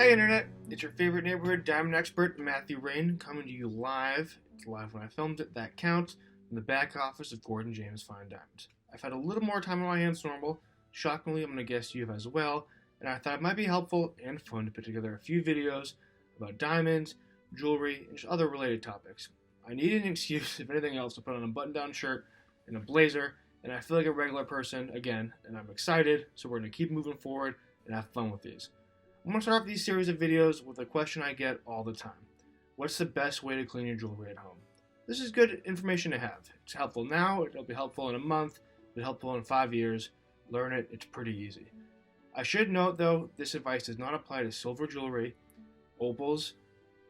Hey Internet, it's your favorite neighborhood diamond expert, Matthew Rain, coming to you live. It's live when I filmed it, that counts, from the back office of Gordon James Fine Diamonds. I've had a little more time on my hands than normal. Shockingly, I'm going to guess you have as well, and I thought it might be helpful and fun to put together a few videos about diamonds, jewelry, and just other related topics. I needed an excuse, if anything else, to put on a button-down shirt and a blazer, and I feel like a regular person again, and I'm excited, so we're going to keep moving forward and have fun with these. I'm going to start off these series of videos with a question I get all the time. What's the best way to clean your jewelry at home? This is good information to have. It's helpful now, it'll be helpful in a month, it'll be helpful in 5 years. Learn it, it's pretty easy. I should note though, this advice does not apply to silver jewelry, opals,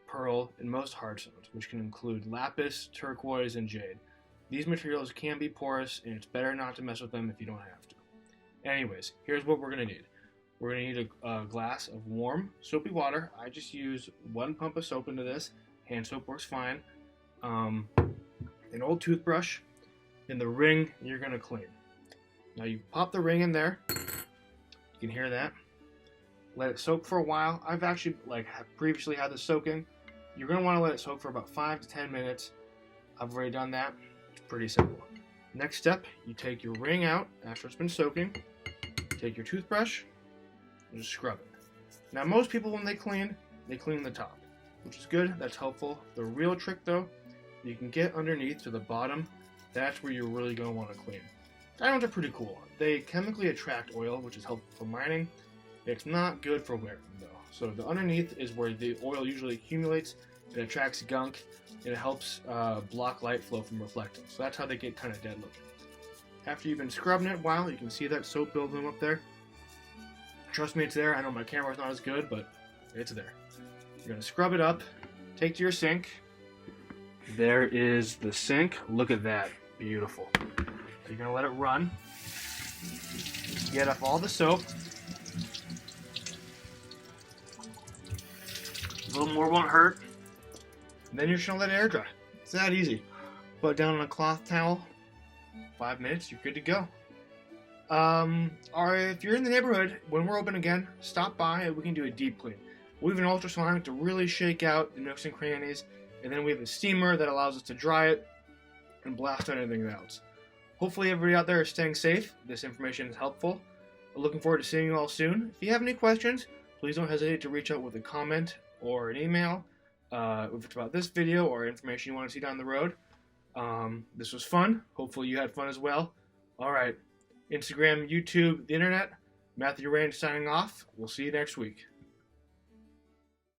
pearl, and most hard stones, which can include lapis, turquoise, and jade. These materials can be porous, and it's better not to mess with them if you don't have to. Anyways, here's what we're going to need. We're going to need a glass of warm, soapy water. I just use 1 pump of soap into this. Hand soap works fine. An old toothbrush, and the ring you're going to clean. Now you pop the ring in there. You can hear that. Let it soak for a while. I've actually previously had this soaking. You're going to want to let it soak for about 5 to 10 minutes. I've already done that. It's pretty simple. Next step, you take your ring out after it's been soaking. Take your toothbrush. And just scrub it. Now most people when they clean the top, which is good, that's helpful. The real trick though, you can get underneath to the bottom, that's where you're really going to want to clean. Diamonds are pretty cool. They chemically attract oil, which is helpful for mining. It's not good for wearing though. So the underneath is where the oil usually accumulates, it attracts gunk, and it helps block light flow from reflecting. So that's how they get kind of dead looking. After you've been scrubbing it a while, you can see that soap building up there. Trust me, it's there. I know my camera's not as good, but it's there. You're going to scrub it up, take to your sink. There is the sink. Look at that. Beautiful. You're going to let it run. Get up all the soap. A little more won't hurt. And then you're just going to let it air dry. It's that easy. Put it down on a cloth towel. 5 minutes, you're good to go. Or if you're in the neighborhood, when we're open again, stop by and we can do a deep clean. We have an ultrasonic to really shake out the nooks and crannies, and then we have a steamer that allows us to dry it and blast out anything else. Hopefully everybody out there is staying safe. This information is helpful. We're looking forward to seeing you all soon. If you have any questions, please don't hesitate to reach out with a comment or an email if it's about this video or information you want to see down the road. This was fun. Hopefully you had fun as well. Alright. Instagram, YouTube, the internet. Matthew Rain signing off. We'll see you next week.